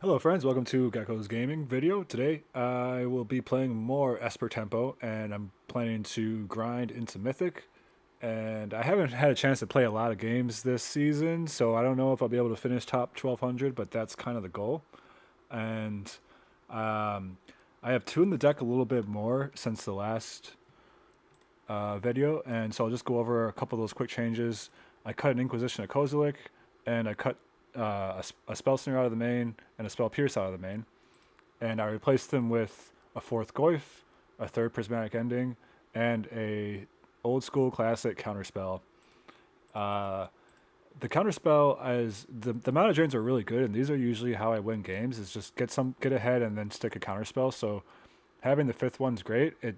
Hello friends, welcome to Gecko's Gaming video. Today I will be playing more Esper Tempo and I'm planning to grind into Mythic. And I haven't had a chance to play a lot of games this season, so I don't know if I'll be able to finish top 1200, but that's kind of the goal. And um, I have tuned the deck a little bit more since the last video, and so I'll just go over a couple of those quick changes. I cut an Inquisition of Kozilek, and I cut a Spell Snare out of the main and a Spell Pierce out of the main, and I replaced them with a fourth Goyf, a third Prismatic Ending, and a old school classic counterspell. Uh, the counterspell is the mana drains are really good, and these are usually how I win games. Is just get ahead and then stick a counterspell. So having the fifth one's great. It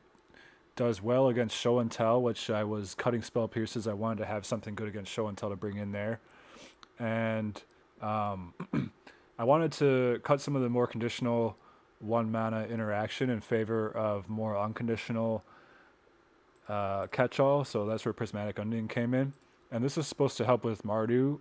does well against Show and Tell, which I was cutting Spell Pierces. I wanted to have something good against Show and Tell to bring in there, and um, I wanted to cut some of the more conditional one mana interaction in favor of more unconditional catch all. So that's where Prismatic Undine came in. And this is supposed to help with Mardu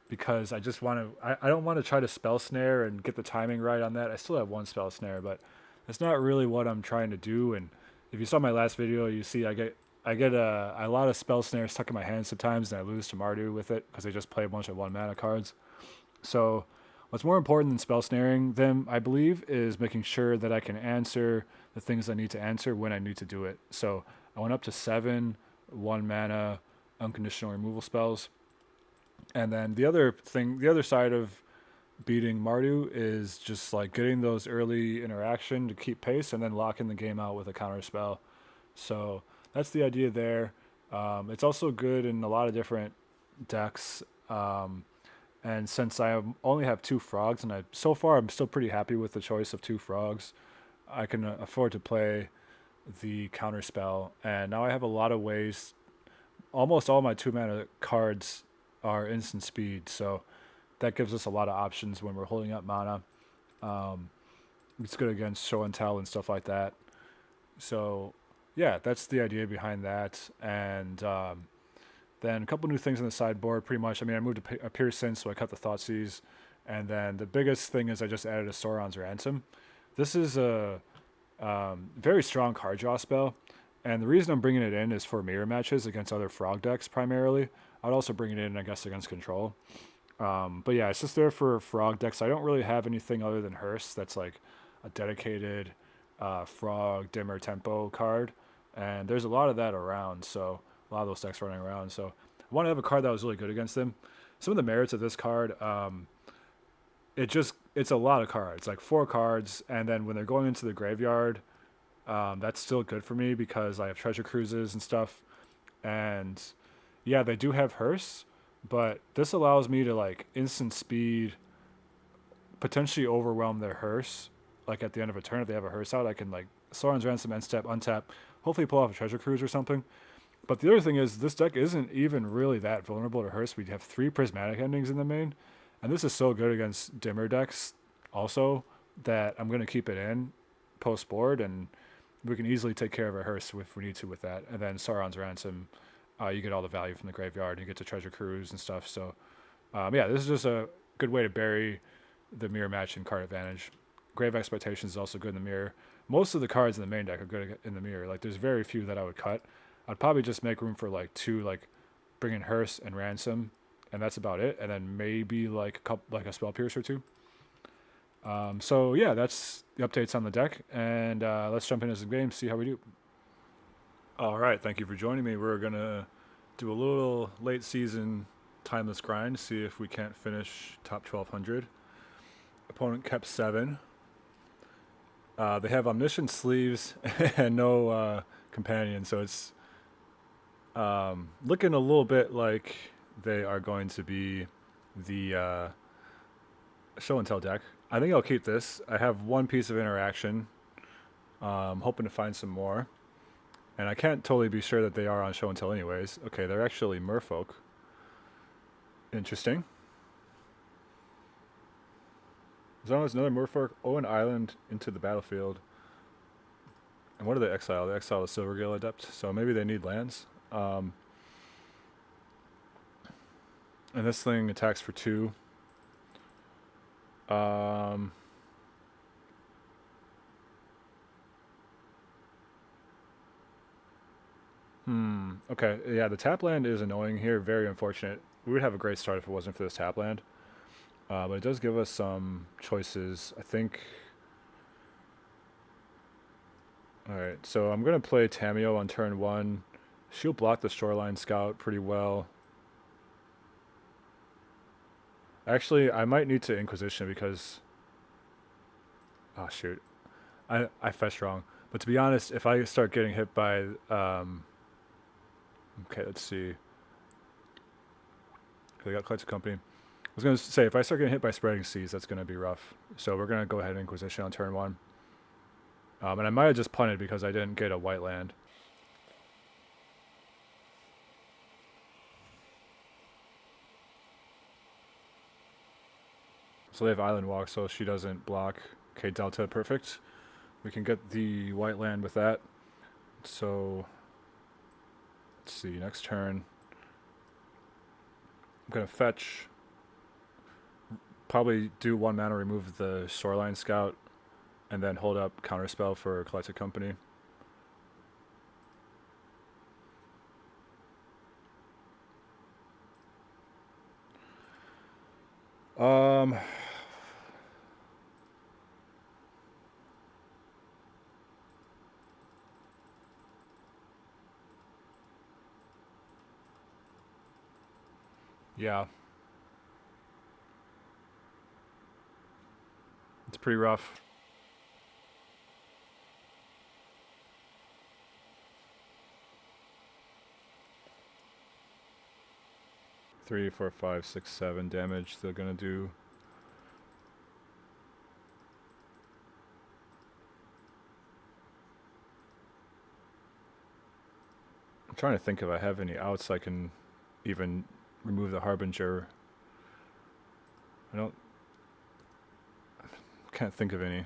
because I just want to, I don't want to try to spell snare and get the timing right on that. I still have one spell snare, but it's not really what I'm trying to do. And if you saw my last video, you see I get a lot of spell snares stuck in my hands sometimes, and I lose to Mardu with it because they just play a bunch of one mana cards. So, what's more important than spell snaring them, I believe, is making sure that I can answer the things I need to answer when I need to do it. So, I went up to seven one mana unconditional removal spells. And then the other side of beating Mardu is just like getting those early interaction to keep pace and then locking the game out with a counter spell. So, that's the idea there. It's also good in a lot of different decks. And since only have two frogs, and so far I'm still pretty happy with the choice of two frogs, I can afford to play the counter spell. And now I have a lot of ways. Almost all my two mana cards are instant speed, so that gives us a lot of options when we're holding up mana. Um, it's good against show and tell and stuff like that. So yeah, that's the idea behind that. And then a couple new things on the sideboard, pretty much. I mean, I moved a Pearson, so I cut the Thoughtseize. And then the biggest thing is I just added a Sauron's Ransom. This is a very strong card draw spell. And the reason I'm bringing it in is for mirror matches against other frog decks primarily. I'd also bring it in, I guess, against control. But yeah, it's just there for frog decks. I don't really have anything other than Hearst that's like a dedicated frog dimmer tempo card. And there's a lot of that around. So a lot of those decks running around. So I want to have a card that was really good against them. Some of the merits of this card, it's a lot of cards, like four cards, and then when they're going into the graveyard, that's still good for me because I have treasure cruises and stuff. And yeah, they do have hearse, but this allows me to like instant speed, potentially overwhelm their hearse. Like at the end of a turn, if they have a hearse out, I can like Sauron's Ransom, end step, untap, hopefully pull off a treasure cruise or something. But the other thing is, this deck isn't even really that vulnerable to Hearst. We have three prismatic endings in the main, and this is so good against dimmer decks also that I'm going to keep it in post board, and we can easily take care of a Hearst if we need to with that. And then Sauron's Ransom, you get all the value from the graveyard, and you get to treasure cruise and stuff. So, yeah, this is just a good way to bury the mirror match and card advantage. Grave Expectations is also good in the mirror. Most of the cards in the main deck are good in the mirror. Like, there's very few that I would cut. I'd probably just make room for like two, like bring in Hearse and Ransom, and that's about it. And then maybe like a couple, like a Spell Pierce or two. So yeah, that's the updates on the deck, and let's jump into some games, see how we do. All right, thank you for joining me. We're gonna do a little late season timeless grind, see if we can't finish top 1200. Opponent kept seven. They have omniscient sleeves and no companion, so it's looking a little bit like they are going to be the show and tell deck. I think I'll keep this. I have one piece of interaction. Hoping to find some more. And I can't totally be sure that they are on show and tell anyways. Okay, they're actually merfolk. Interesting. As long as another merfolk, an island into the battlefield. And what do they exile? They exile the Silvergale Adept, so maybe they need lands. And this thing attacks for two. Um, okay, yeah, the tap land is annoying here. Very unfortunate. We would have a great start if it wasn't for this tap land. But it does give us some choices. I think. All right, so I'm gonna play Tameo on turn one. She'll block the shoreline scout pretty well. Actually, I might need to Inquisition because oh shoot, I fetched wrong. But to be honest, if I start getting hit by okay, let's see. They got Collective Company. I was gonna say if I start getting hit by Spreading Seas, that's gonna be rough. So we're gonna go ahead and Inquisition on turn one. And I might have just punted because I didn't get a white land. So they have Island Walk, so she doesn't block. Okay, Delta, perfect. We can get the white land with that. So let's see, next turn. I'm gonna fetch. Probably do 1 mana, remove the Shoreline Scout, and then hold up Counterspell for Collected Company. Um, yeah, it's pretty rough. Three, four, five, six, 7 damage they're gonna do. I'm trying to think if I have any outs I can even remove the Harbinger. I don't. Can't think of any.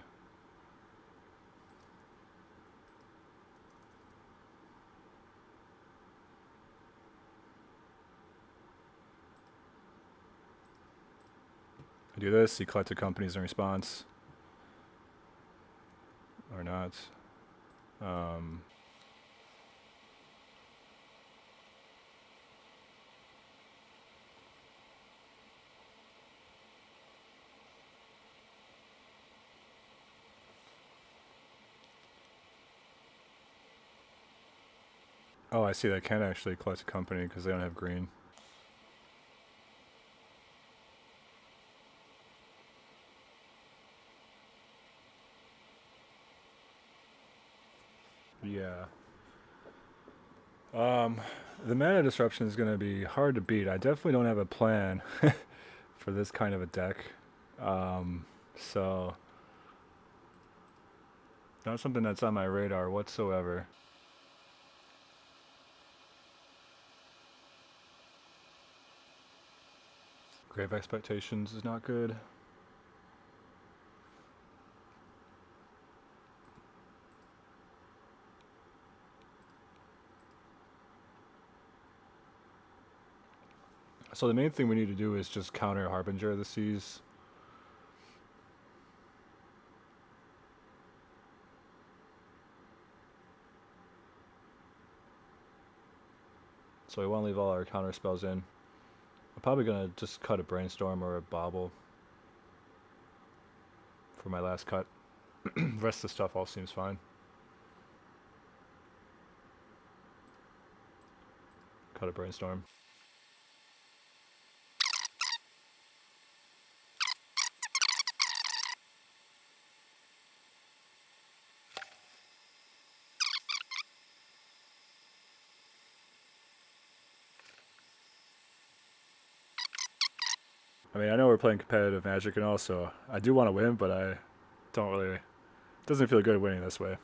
I do this, see Collected Companies in response. Or not. Um, oh, I see. They can't actually Collect a Company because they don't have green. Yeah. Um, the mana disruption is going to be hard to beat. I definitely don't have a plan for this kind of a deck. So, not something that's on my radar whatsoever. Grave Expectations is not good. So the main thing we need to do is just counter Harbinger of the Seas. So we want to leave all our counter spells in. I'm probably going to just cut a Brainstorm or a Bobble for my last cut. The rest of the stuff all seems fine. Cut a Brainstorm. I mean, I know we're playing competitive Magic and all, so I do want to win, but I don't really. It doesn't feel good winning this way.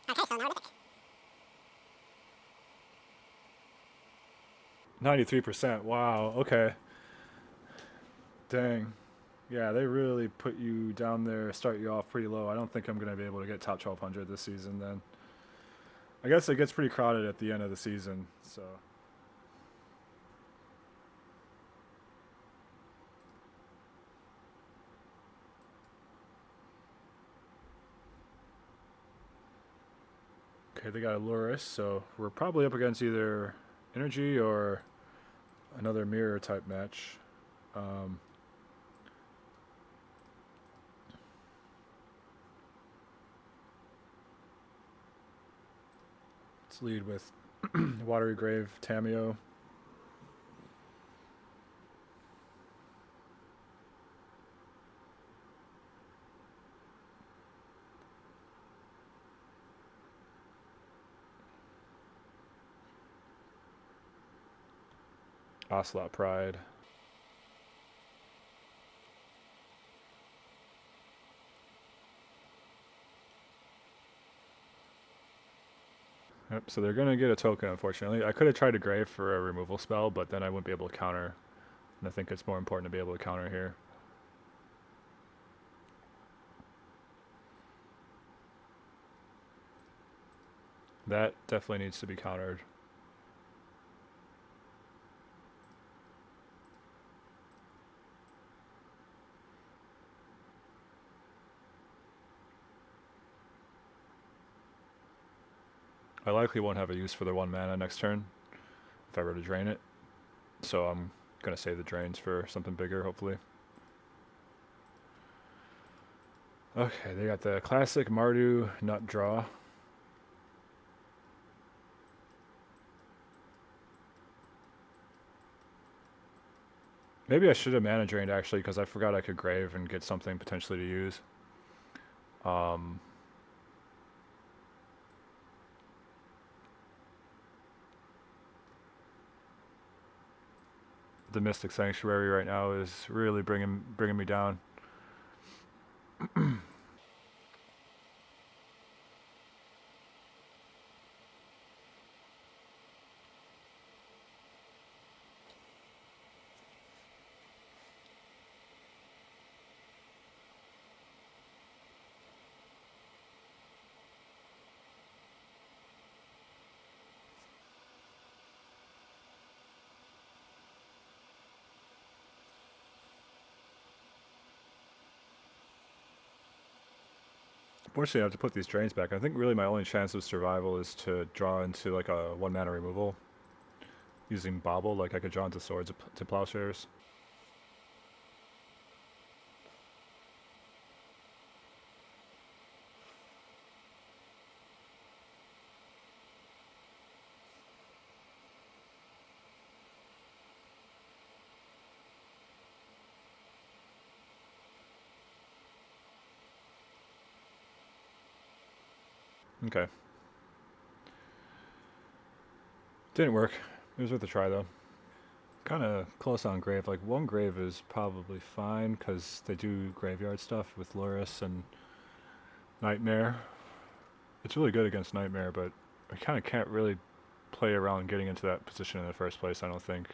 Okay, so now we're Mythic. 93%. Wow. Okay. Dang. Yeah, they really put you down there, start you off pretty low. I don't think I'm going to be able to get top 1200 this season then. I guess it gets pretty crowded at the end of the season, so. Okay, they got a Luris, so we're probably up against either Energy or another mirror type match. Um, let's lead with Watery Grave, Tameo. Ocelot Pride. Yep, so they're going to get a token, unfortunately. I could have tried to Grave for a removal spell, but then I wouldn't be able to counter. And I think it's more important to be able to counter here. That definitely needs to be countered. I likely won't have a use for the 1 mana next turn if I were to drain it. So I'm going to save the drains for something bigger, hopefully. Okay, they got the classic Mardu Nut Draw. Maybe I should have mana drained actually, because I forgot I could Grave and get something potentially to use. The Mystic Sanctuary right now is really bringing me down. Fortunately, I have to put these drains back. I think really my only chance of survival is to draw into like a 1 mana removal using Bobble. Like I could draw into Swords to Plowshares. Okay. Didn't work. It was worth a try though. Kind of close on Grave. Like 1 Grave is probably fine because they do graveyard stuff with Luris and Nightmare. It's really good against Nightmare, but I kind of can't really play around getting into that position in the first place, I don't think.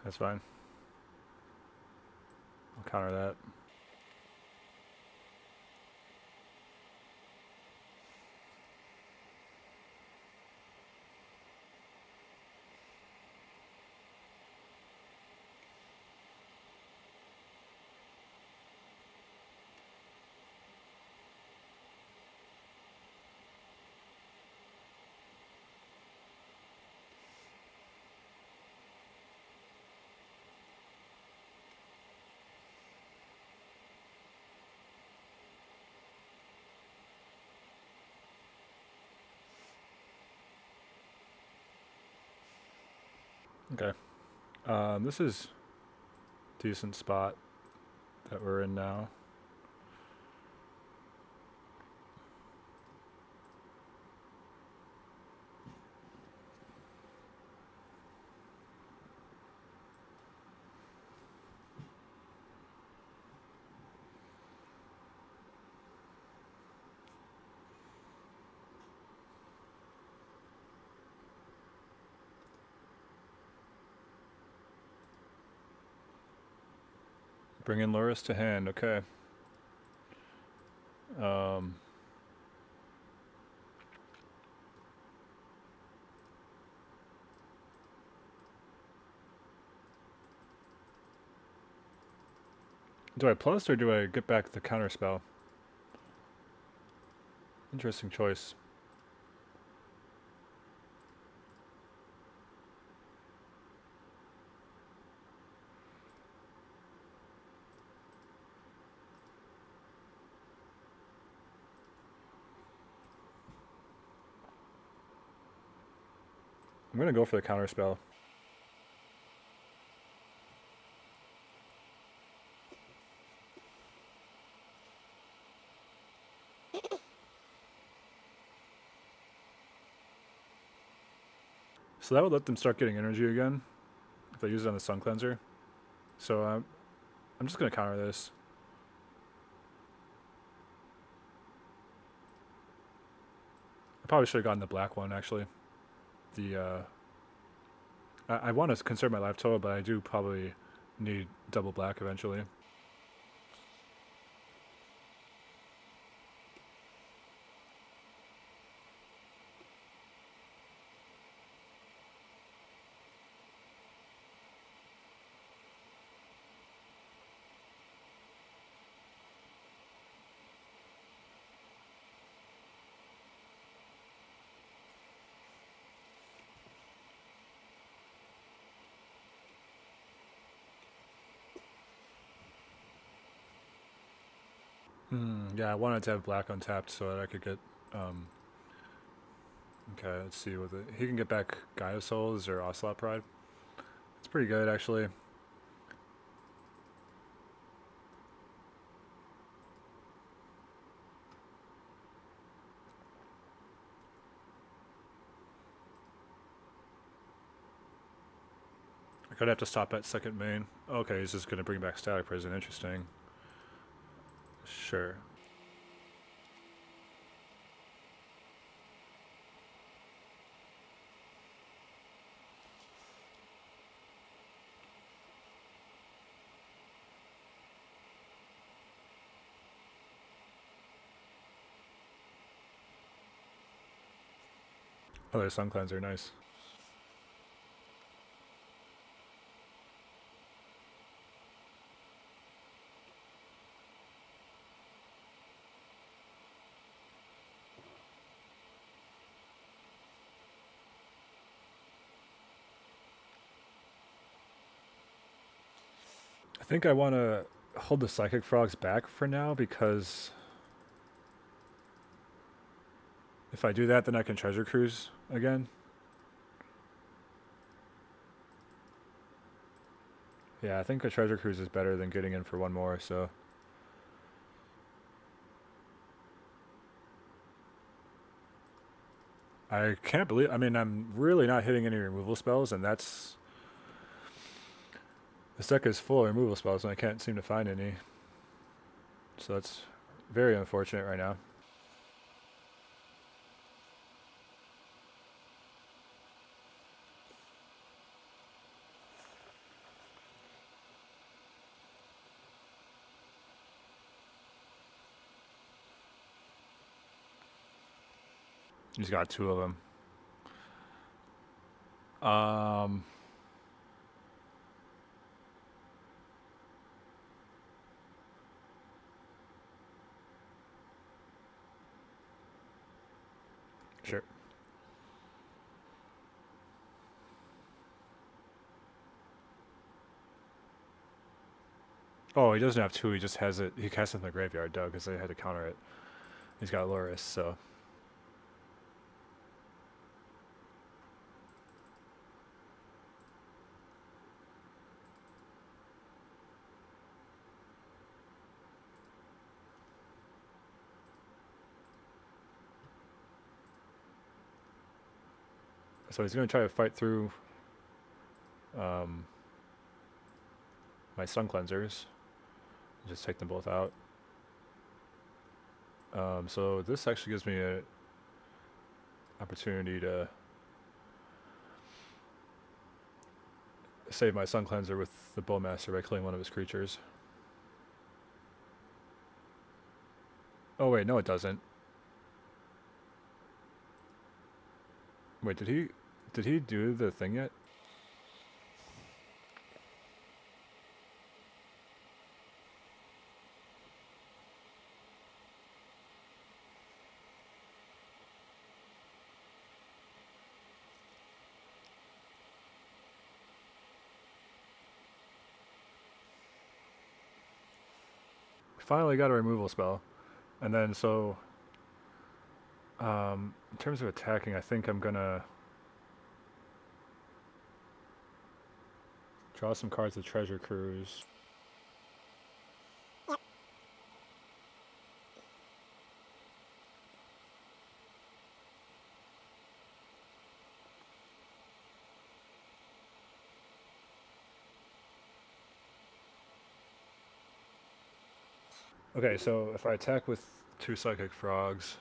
That's fine. I'll counter that. Okay. This is a decent spot that we're in now. Bring in Loris to hand. Okay. Do I plus or do I get back the counter spell? Interesting choice. I'm gonna go for the counter spell. So that would let them start getting energy again if I use it on the Sun Cleanser. So I'm just gonna counter this. I probably should have gotten the black one actually. The I want to conserve my life total, but I do probably need double black eventually. Yeah, I wanted to have black untapped so that I could get. Okay, let's see with it. He can get back Gaia Souls or Ocelot Pride. It's pretty good actually. I could have to stop at second main. Okay, he's just gonna bring back Static Prison. Interesting. Sure. Oh, there's Sun Cleanser. Nice. I think I want to hold the Psychic Frogs back for now because if I do that, then I can Treasure Cruise again. Yeah, I think a Treasure Cruise is better than getting in for one more, so. I can't believe. I mean, I'm really not hitting any removal spells, and that's. This deck is full of removal spells, and I can't seem to find any. So that's very unfortunate right now. He's got two of them. Um, sure. Oh, he doesn't have two. He just has it. He casts it in the graveyard, Doug, because I had to counter it. He's got Loris, so. So he's going to try to fight through my sun cleansers. Just take them both out. So this actually gives me an opportunity to save my sun cleanser with the bowmaster by killing one of his creatures. Oh wait, no it doesn't. Wait, did he do the thing yet? We finally got a removal spell. And then so in terms of attacking, I think I'm gonna draw some cards with Treasure Cruise. Okay, so if I attack with 2 Psychic Frogs,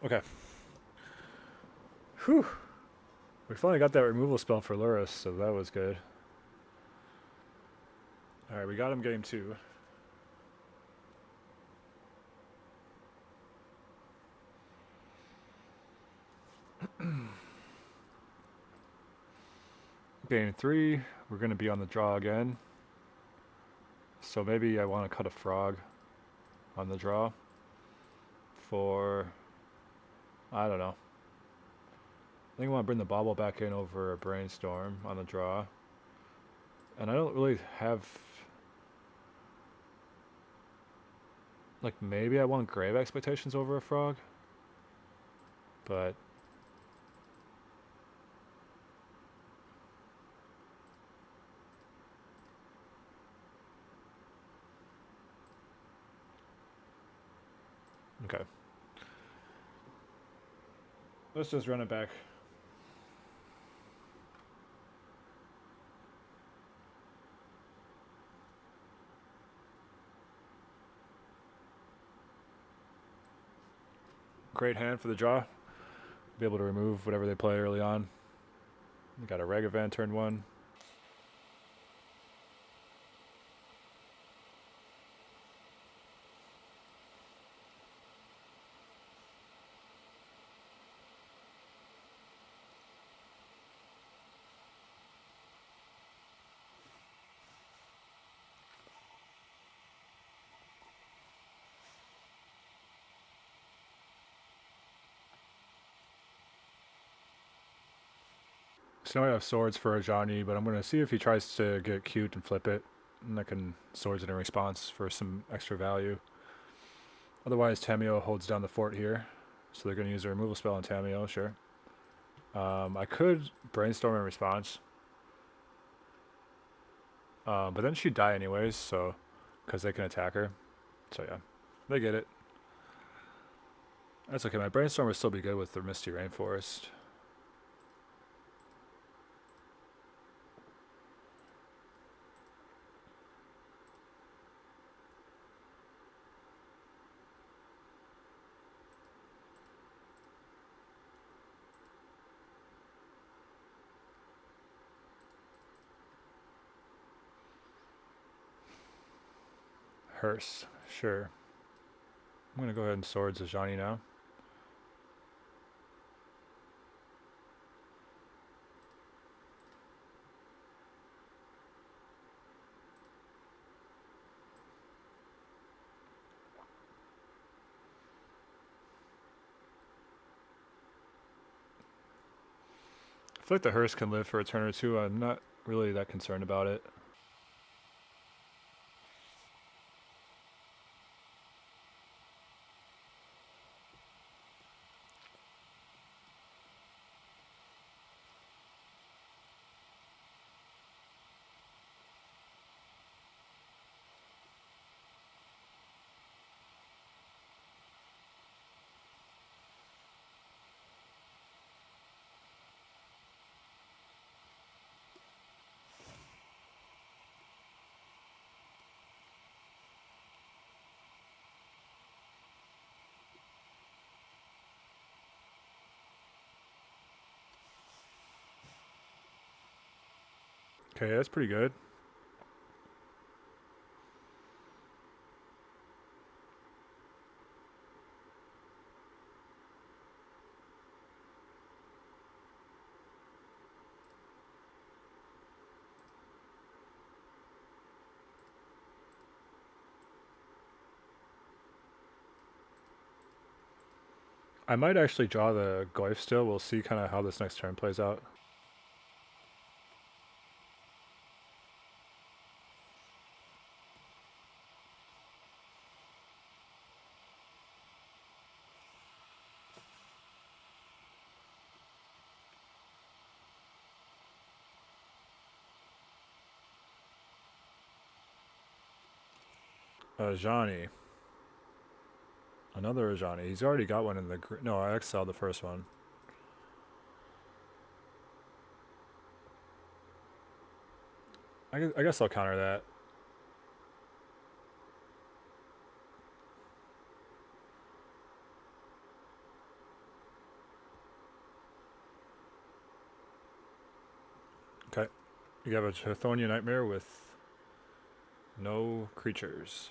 okay. Whew. We finally got that removal spell for Luris, so that was good. Alright, we got him game 2. Game 3, we're going to be on the draw again. So maybe I want to cut a frog on the draw for, I don't know. I think I want to bring the bauble back in over a brainstorm on the draw. And I don't really have, like maybe I want grave expectations over a frog. But okay. Let's just run it back. Great hand for the draw. Be able to remove whatever they play early on. We got a Ragavan turn 1. So now I have swords for Ajani, but I'm going to see if he tries to get cute and flip it. And I can swords it in response for some extra value. Otherwise, Tamio holds down the fort here. So they're going to use a removal spell on Tamio, sure. I could brainstorm in response. But then she'd die anyways, so because they can attack her. So yeah, they get it. That's okay. My brainstorm would still be good with the Misty Rainforest. Hearse, sure. I'm gonna go ahead and swords Ajani now. feel like the hearse can live for a turn or two. I'm not really that concerned about it. Okay, that's pretty good. I might actually draw the Goyf still. We'll see kind of how this next turn plays out. Ajani. Another Ajani. He's already got one in the... No, I exiled the first one. I guess I'll counter that. Okay. You have a Chthonian Nightmare with no creatures.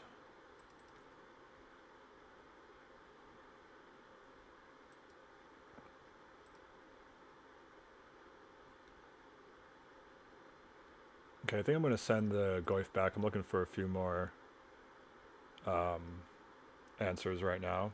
Okay, I think I'm going to send the Goyf back. I'm looking for a few more answers right now.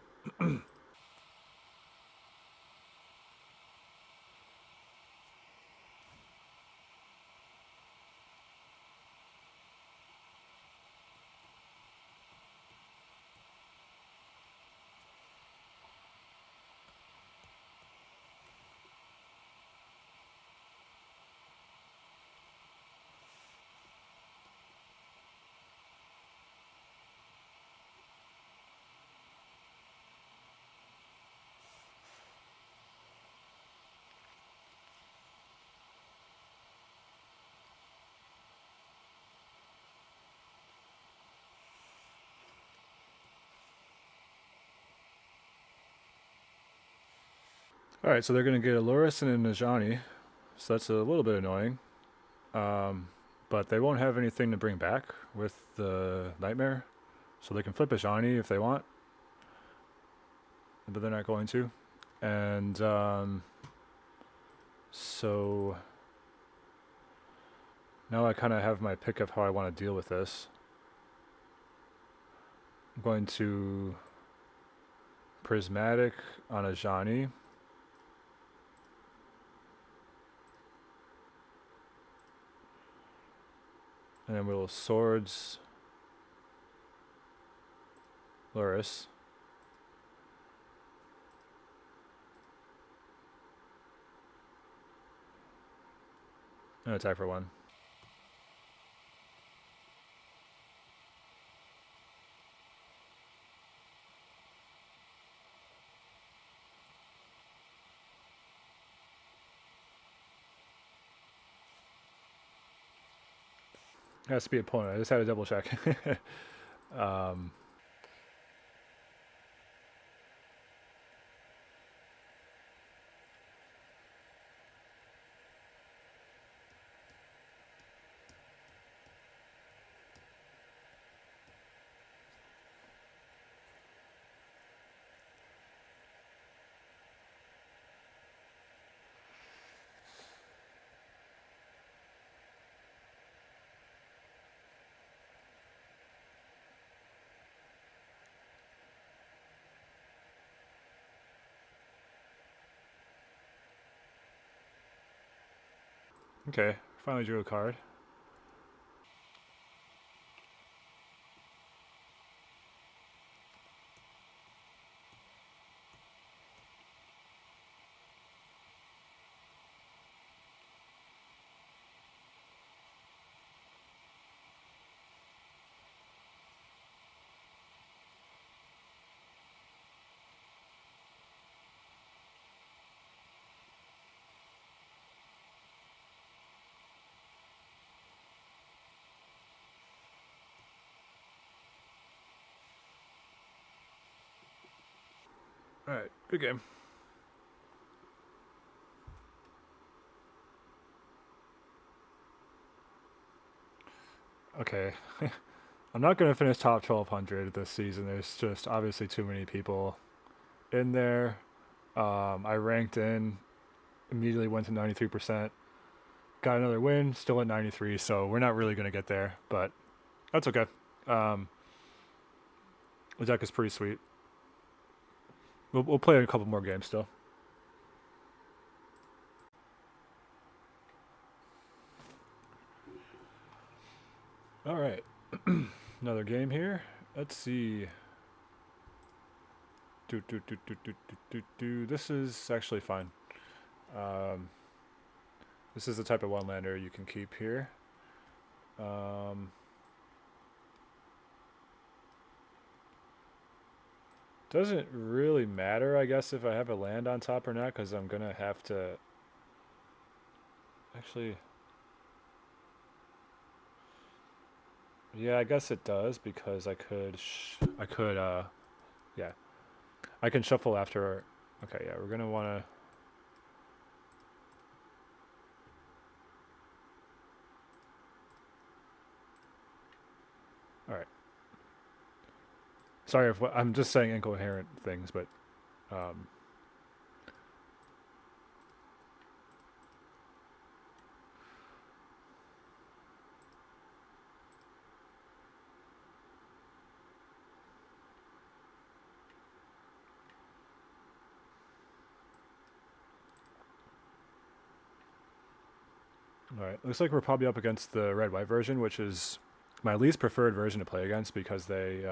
All right, so they're going to get a Loris and a Najani, so that's a little bit annoying. But they won't have anything to bring back with the Nightmare, so they can flip a Ajani if they want, but they're not going to. And so now I kind of have my pick of how I want to deal with this. I'm going to Prismatic on a Ajani. And then we'll Swords Luris. And attack for one. It has to be opponent. I just had to double check. Okay, finally drew a card. All right, good game. Okay, I'm not gonna finish top 1200 this season. There's just obviously too many people in there. I ranked in, immediately went to 93%. Got another win, still at 93. So we're not really gonna get there, but that's okay. Um, the deck is pretty sweet. We'll play a couple more games still. All right, another game here. Let's see. This is actually fine. Um, this is the type of one lander you can keep here. Um, doesn't really matter, I guess, if I have a land on top or not, because I'm gonna have to actually. Yeah, I guess it does because yeah, I can shuffle after. Okay, yeah, we're gonna wanna. All right. Sorry if I'm just saying incoherent things, but um, all right. Looks like we're probably up against the red white version, which is my least preferred version to play against because they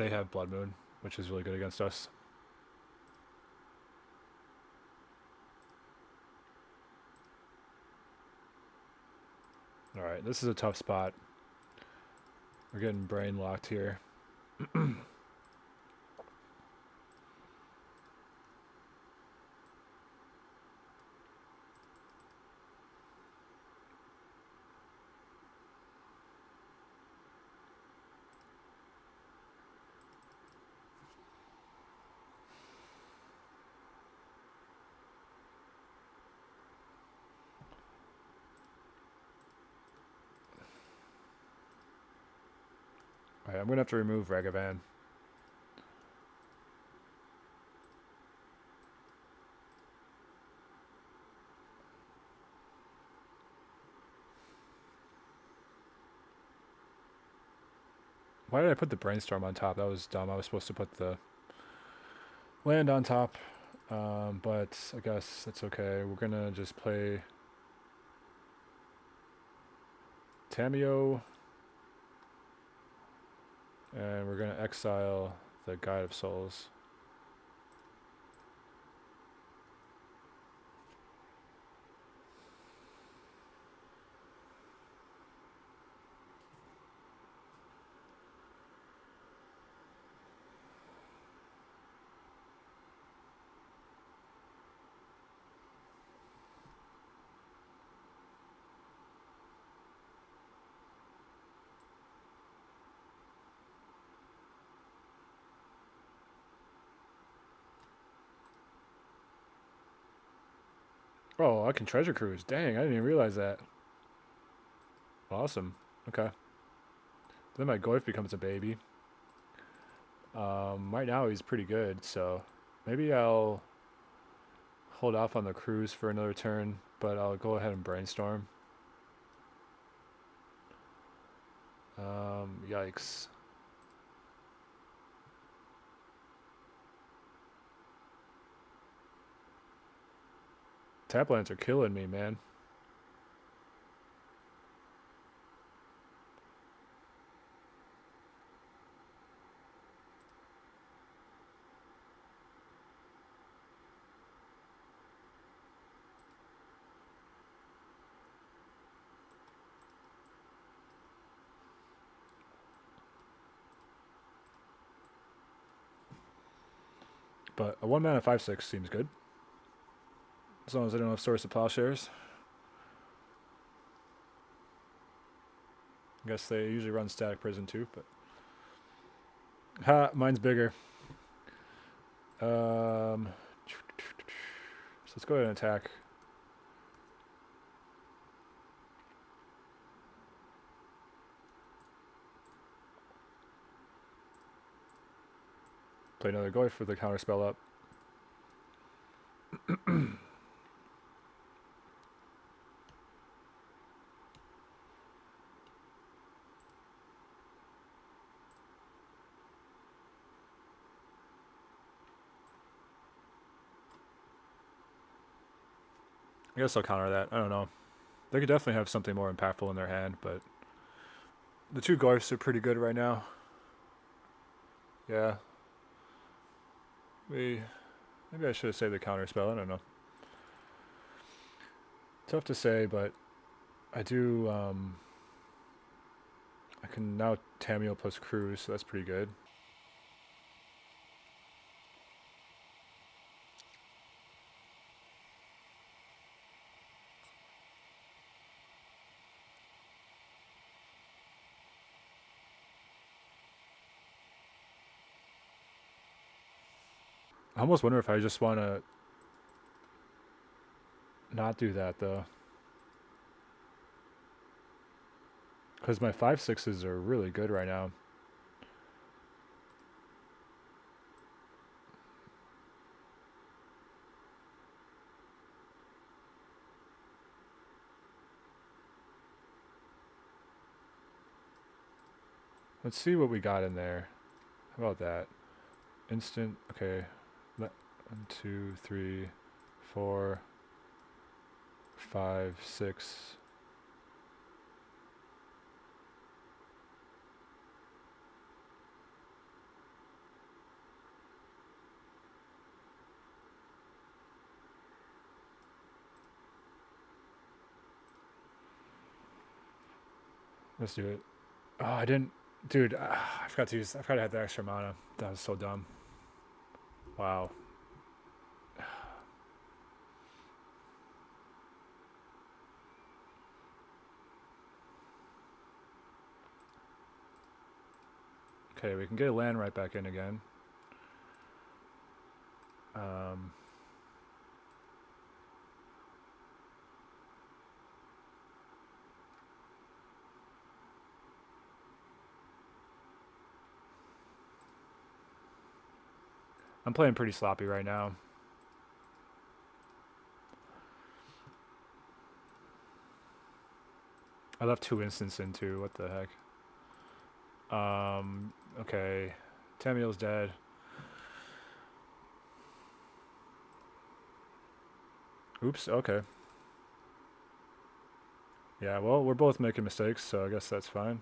have Blood Moon, which is really good against us. All right, this is a tough spot. We're getting brain locked here. All right, I'm gonna have to remove Ragavan. Why did I put the Brainstorm on top? That was dumb. I was supposed to put the land on top, but I guess that's okay. We're gonna just play Tameo, and we're gonna exile the Guide of Souls. Oh, I can treasure cruise. Dang, I didn't even realize that. Awesome. Okay. Then my Goif becomes a baby. Right now he's pretty good, so maybe I'll hold off on the cruise for another turn, but I'll go ahead and brainstorm. Yikes. Tap lands are killing me, man. But a 1 mana 5/6 seems good. As long as I don't have Source of Plowshares. I guess they usually run Static Prison too, but. Ha, mine's bigger. So let's go ahead and attack. Play another Goyf for the counter spell up. I guess I'll counter that. I don't know. They could definitely have something more impactful in their hand, but the two Goyfs are pretty good right now. Yeah. Maybe I should have saved the counter spell. I don't know. Tough to say, but I do. I can now Tameo plus Cruise, so that's pretty good. I almost wonder if I just want to not do that though, because my 5/6s are really good right now. Let's see what we got in there. How about that? Instant. Okay. 1, 2, 3, 4, 5, 6. Let's do it. Oh, I didn't. Dude, I forgot to use. I forgot I had the extra mana. That was so dumb. Wow. Okay, we can get a land right back in again. I'm playing pretty sloppy right now. I left 2 instants in too. What the heck? Okay. Tamiel's dead. Oops, okay. Yeah, well, we're both making mistakes, so I guess that's fine.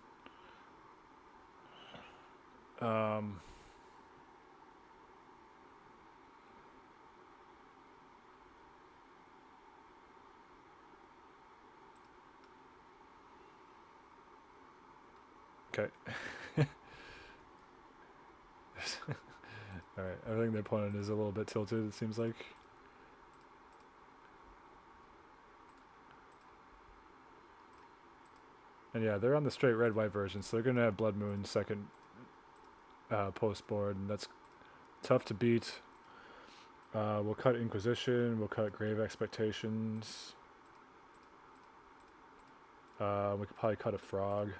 Okay. Alright, I think the opponent is a little bit tilted, it seems like. And yeah, they're on the straight red-white version, so they're going to have Blood Moon second post board, and that's tough to beat. We'll cut Inquisition, we'll cut Grave Expectations. We could probably cut a Frog.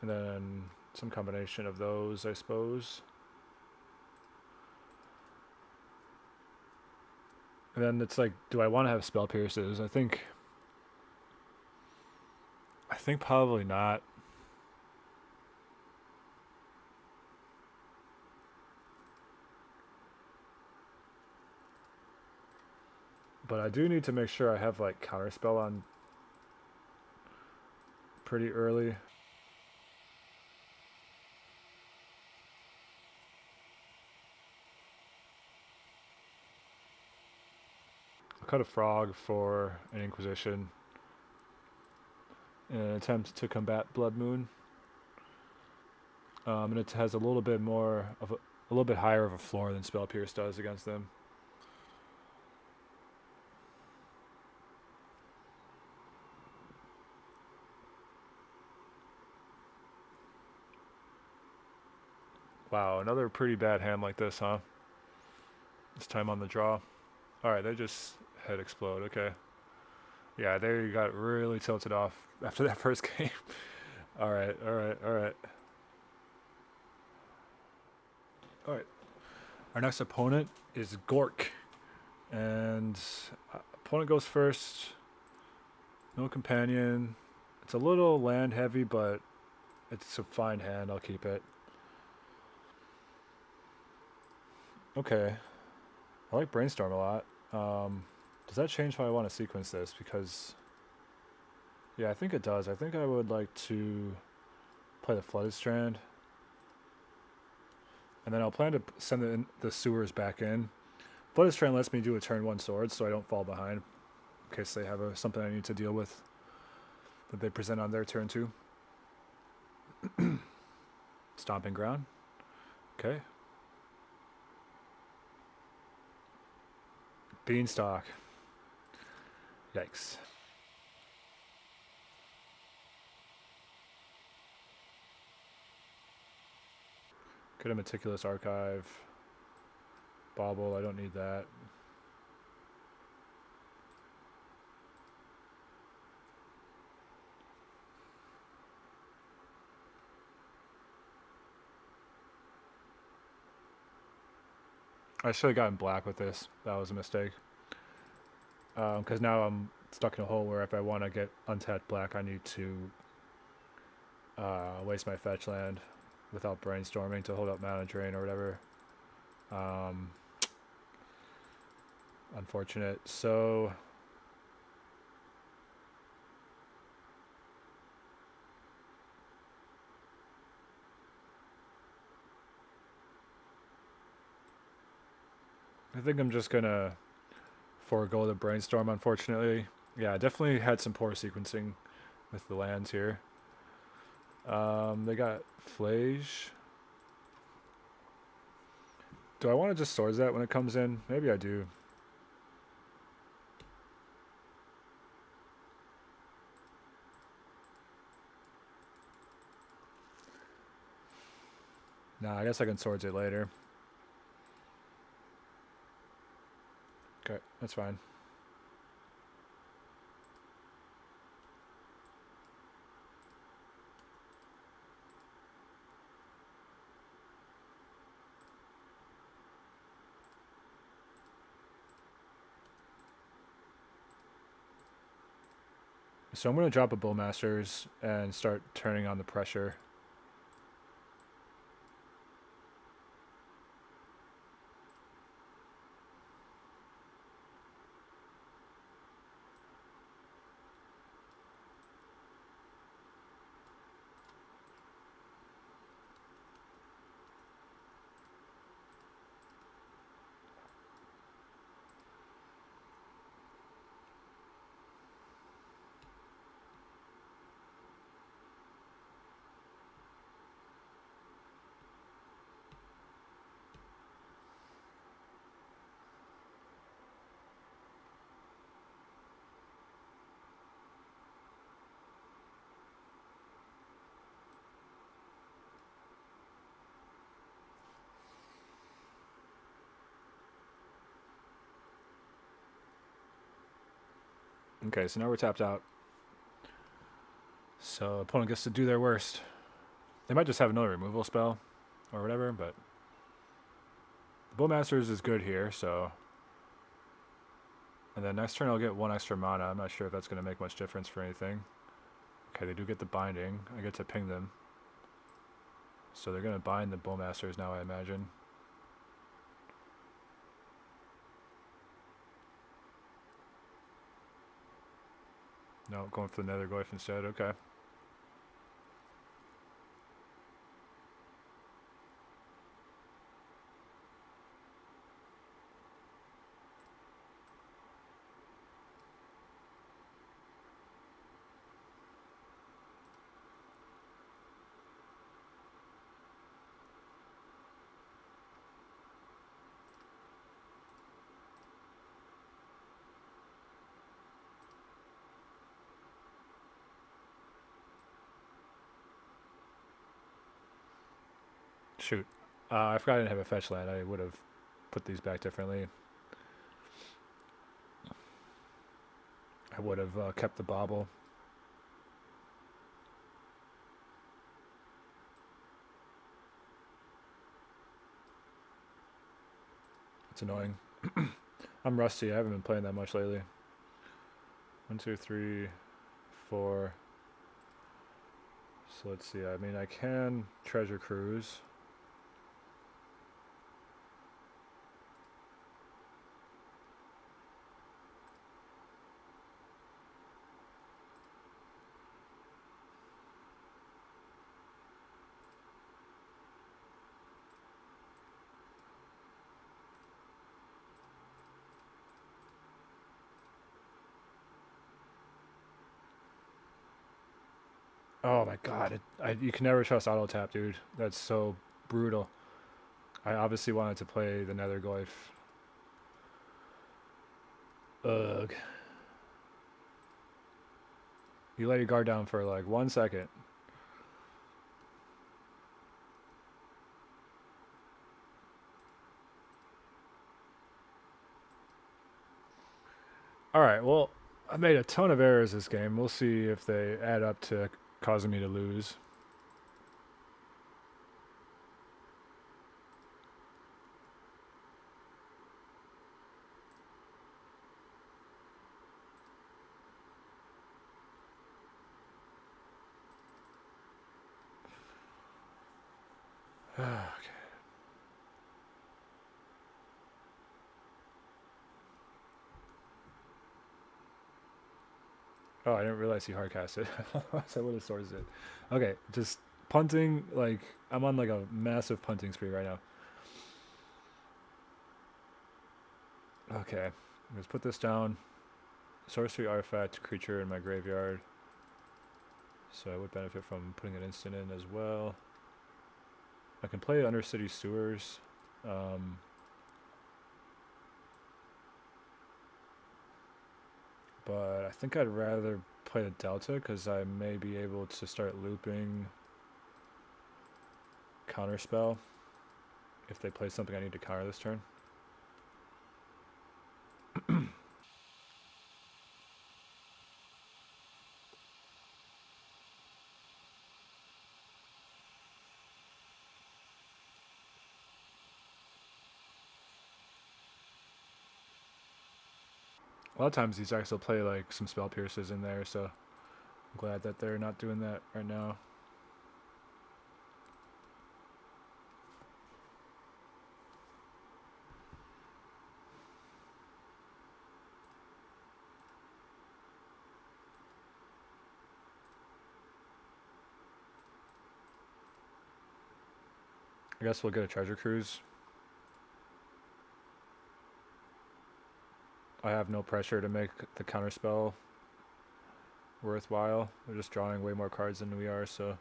And then some combination of those, I suppose. And then it's like, do I want to have Spell Pierces? I think think probably not. But I do need to make sure I have like counterspell on pretty early. I'll cut a frog for an Inquisition in an attempt to combat Blood Moon. And it has a little bit more of a little bit higher of a floor than Spell Pierce does against them. Wow, another pretty bad hand like this, huh? This time on the draw. Alright, they just head explode, okay. Yeah, there you got really tilted off after that first game. Alright, alright, alright. Alright. Our next opponent is Gork. And opponent goes first. No companion. It's a little land heavy, but it's a fine hand. I'll keep it. Okay. I like Brainstorm a lot. Does that change how I want to sequence this? Because, yeah, I think it does. I think I would like to play the Flooded Strand. And then I'll plan to send the sewers back in. Flooded Strand lets me do a turn 1 sword, so I don't fall behind. In case they have something I need to deal with that they present on their turn 2. Stomping Ground. Okay. Beanstalk. Yikes. Could have Meticulous Archive. Bauble, I don't need that. I should have gotten black with this. That was a mistake. Because now I'm stuck in a hole where if I want to get untapped black, I need to waste my fetch land without brainstorming to hold up mana drain or whatever. Unfortunate. So I think I'm just gonna forego the brainstorm, unfortunately. Yeah, I definitely had some poor sequencing with the lands here. They got Flage. Do I want to just Swords that when it comes in? Maybe I do. Nah, I guess I can Swords it later. Okay, that's fine. So I'm going to drop a Bowmasters and start turning on the pressure. Okay, so now we're tapped out. So opponent gets to do their worst. They might just have another removal spell or whatever, but the Bowmasters is good here, so. And then next turn I'll get 1 extra mana. I'm not sure if that's going to make much difference for anything. Okay, they do get the binding. I get to ping them. So they're going to bind the Bowmasters now, I imagine. No, going for the Netherglyph instead. Okay. Shoot. I forgot I didn't have a fetch land. I would have put these back differently. I would have kept the bobble. It's annoying. I'm rusty. I haven't been playing that much lately. 1, 2, 3, 4. So let's see. I mean, I can treasure cruise. Oh my god, you can never trust auto tap, dude. That's so brutal. I obviously wanted to play the Netherglyph. Ugh. You let your guard down for like 1 second. Alright, well, I made a ton of errors this game. We'll see if they add up to causing me to lose. Okay. Oh, I didn't realize he hardcast it. So I would have swords it. Okay, just punting. Like I'm on like a massive punting spree right now. Okay, let's put this down. Sorcery artifact creature in my graveyard. So I would benefit from putting an instant in as well. I can play Undercity Sewers. But I think I'd rather play the Delta because I may be able to start looping Counterspell if they play something I need to counter this turn. A lot of times these decks will play like some Spell Pierces in there, so I'm glad that they're not doing that right now. I guess we'll get a Treasure Cruise. I have no pressure to make the counterspell worthwhile. We're just drawing way more cards than we are, so.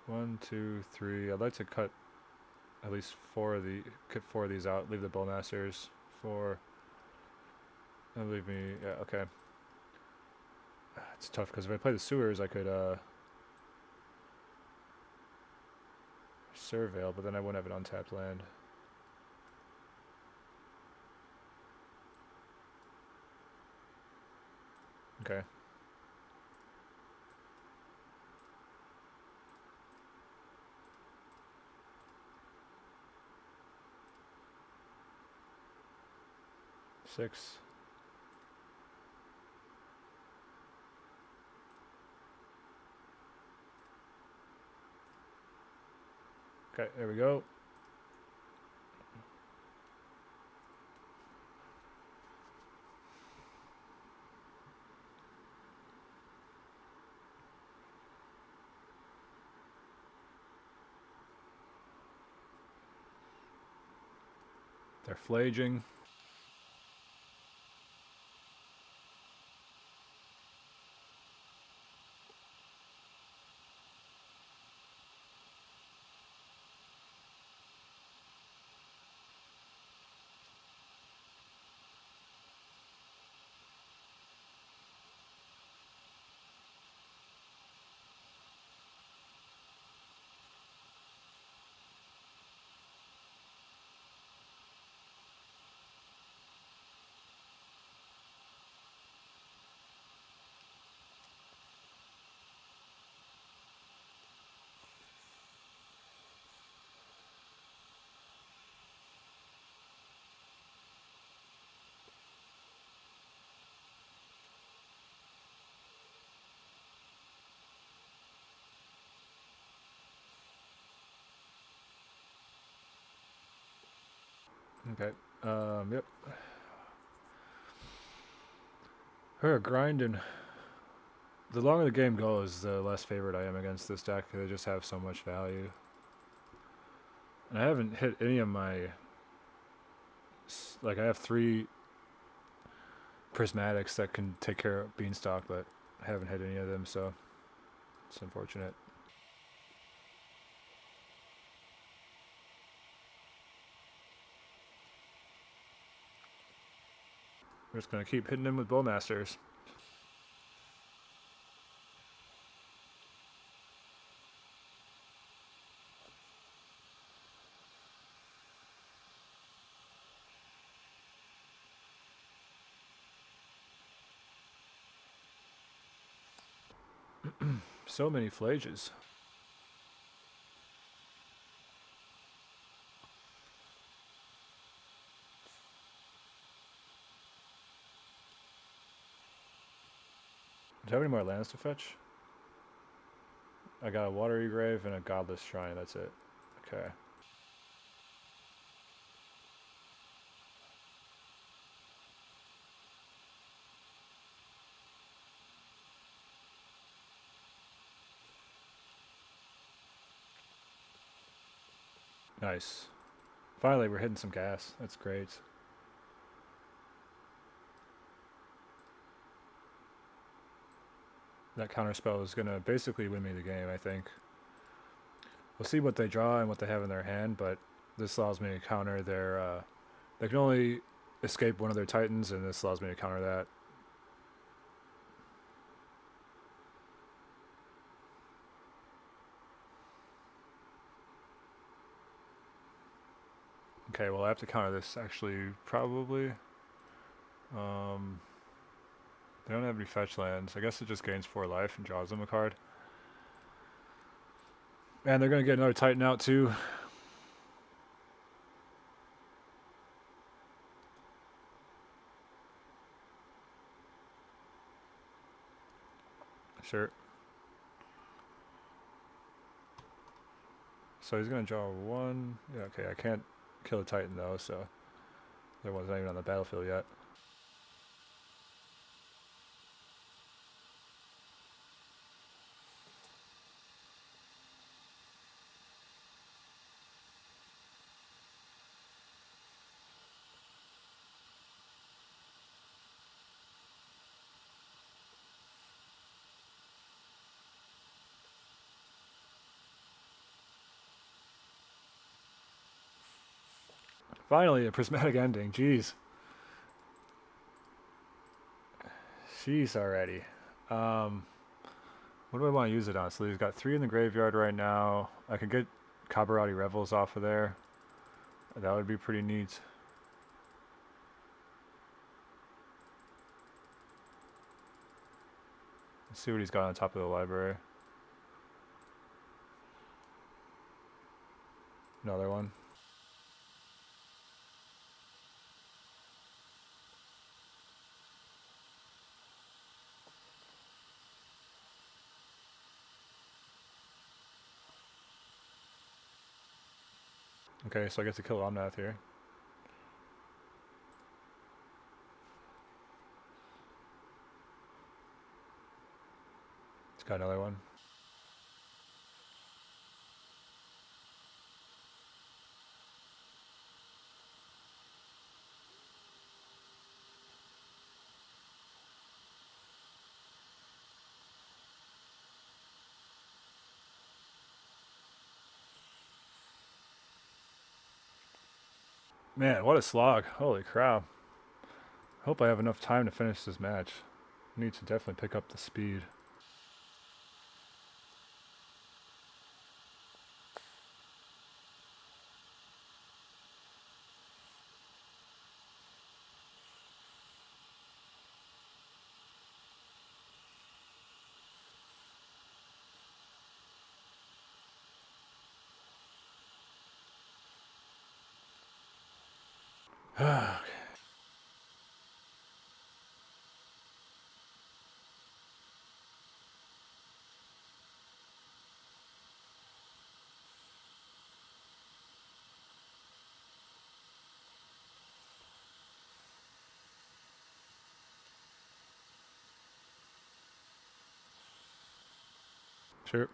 One, two, three. I'd like to cut at least cut 4 of these out. Leave the Bowmasters. 4. And leave me. Yeah, okay. It's tough because if I play the sewers, I could Surveil, but then I wouldn't have an untapped land. Okay. 6. Okay, there we go. They're flaging. Okay. Yep. Her grinding. The longer the game goes, the less favorite I am against this deck. They just have so much value. And I haven't hit any of my... Like, I have 3 prismatics that can take care of Beanstalk, but I haven't hit any of them, so it's unfortunate. We're just going to keep hitting him with Bowmasters. So many flages. Do you have any more lands to fetch? I got a Watery Grave and a Godless Shrine, that's it. Okay. Nice. Finally, we're hitting some gas. That's great. That counterspell is going to basically win me the game, I think. We'll see what they draw and what they have in their hand, but this allows me to counter their... they can only escape one of their titans, and this allows me to counter that. Okay, well I have to counter this actually, probably. They don't have any fetch lands. I guess it just gains 4 life and draws them a card. And they're going to get another Titan out too. Sure. So he's going to draw 1. Yeah, okay, I can't kill a Titan though, so the other one's not even on the battlefield yet. Finally, a prismatic ending. Jeez. Jeez already. What do I want to use it on? So he's got 3 in the graveyard right now. I could get Cabarati Revels off of there. That would be pretty neat. Let's see what he's got on top of the library. Another one. Okay, so I get to kill Omnath here. It's got another one. Man, what a slog. Holy crap. Hope I have enough time to finish this match. I need to definitely pick up the speed. Sure.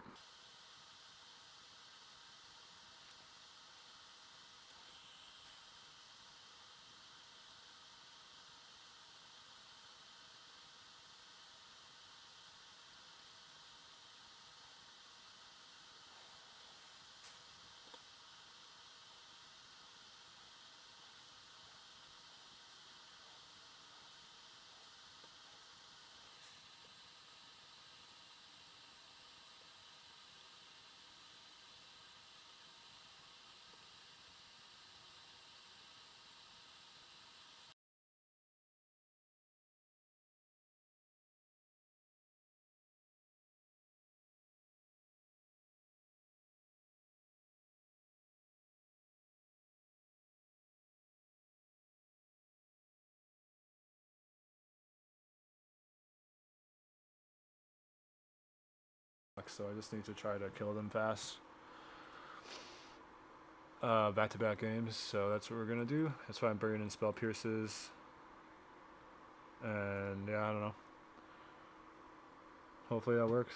So I just need to try to kill them fast. Back-to-back games, so that's what we're gonna do. That's why I'm bringing in Spell Pierces. And yeah, I don't know. Hopefully that works.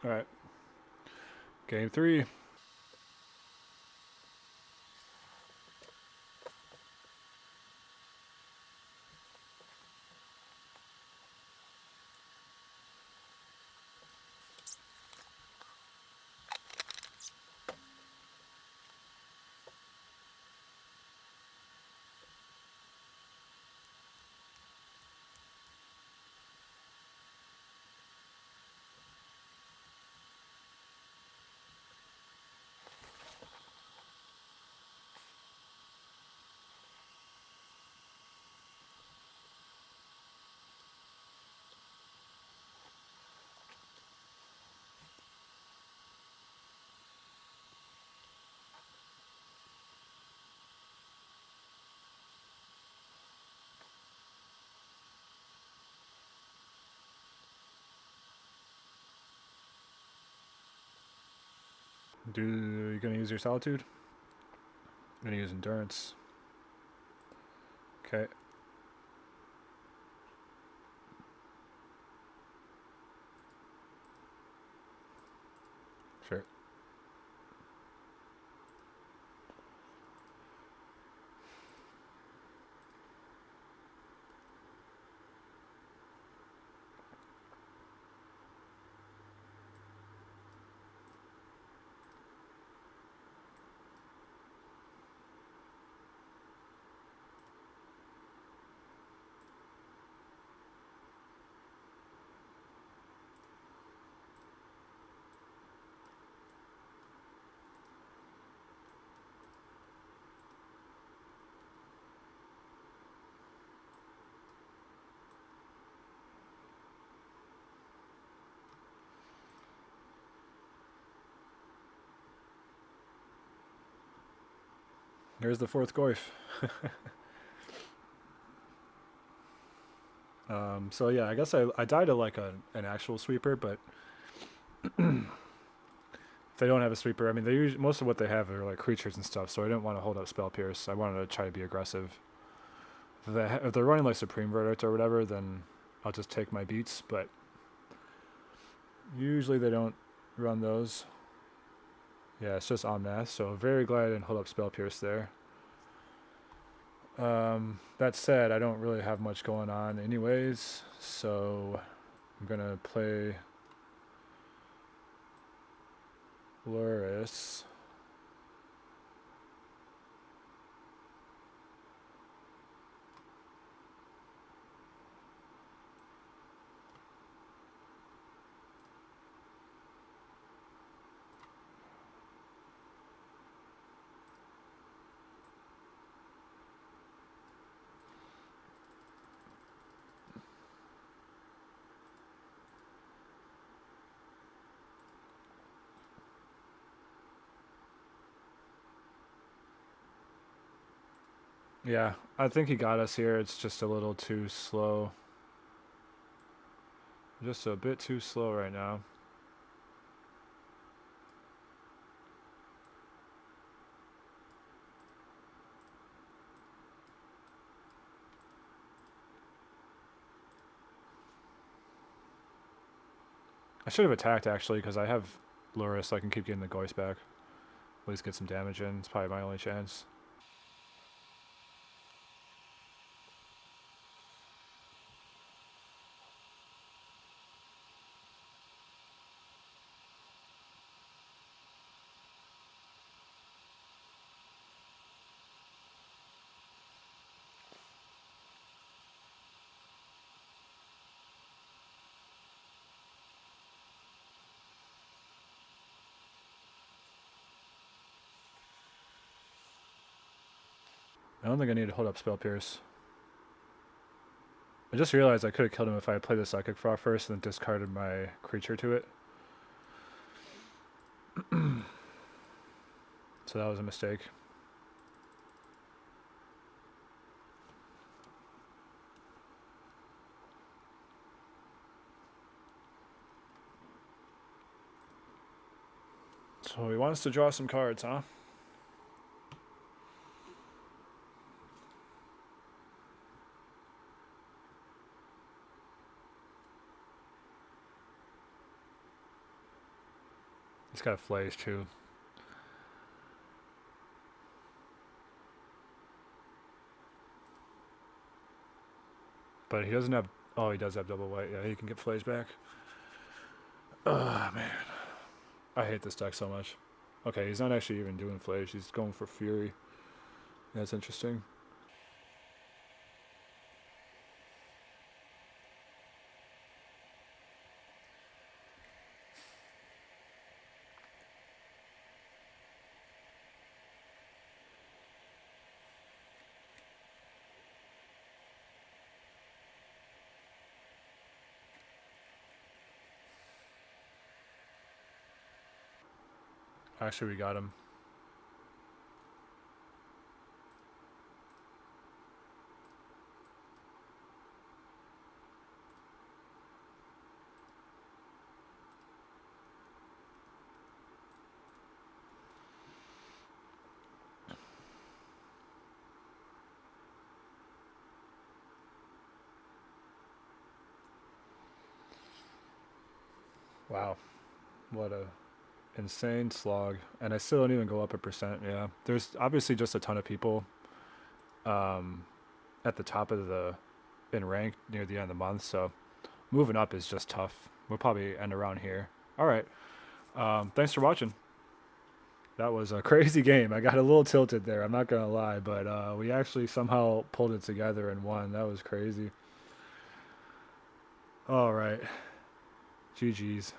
Alright. Game 3. You gonna use your Solitude? I'm gonna use Endurance. Okay. Sure. Here's the fourth goif. So yeah, I guess I died to like an actual sweeper, but if they don't have a sweeper, I mean, most of what they have are like creatures and stuff. So I didn't want to hold up spell pierce. I wanted to try to be aggressive. If they're running like supreme verdict or whatever, then I'll just take my beats. But usually they don't run those. Yeah, it's just Omnath. So very glad I didn't hold up spell pierce there. That said, I don't really have much going on anyways, so I'm gonna play Luris. Yeah, I think he got us here. It's just a little too slow. Just a bit too slow right now. I should have attacked actually because I have Luris, so I can keep getting the Goist back. At least get some damage in. It's probably my only chance. I don't think I need to hold up Spell Pierce. I just realized I could have killed him if I had played the Psychic Frog first and then discarded my creature to it. So that was a mistake. So he wants to draw some cards, huh? He's got a Flash too. But he doesn't have... Oh, he does have double white. Yeah, he can get Flash back. Oh, man. I hate this deck so much. Okay, he's not actually even doing Flash. He's going for Fury. That's interesting. Actually, we got him. Wow. What a insane slog. And I still don't even go up a percent. Yeah. There's obviously just a ton of people at the top of the... in rank near the end of the month, so moving up is just tough. We'll probably end around here. All right. Thanks for watching. That was a crazy game. I got a little tilted there. I'm not going to lie, but we actually somehow pulled it together and won. That was crazy. All right. GG's.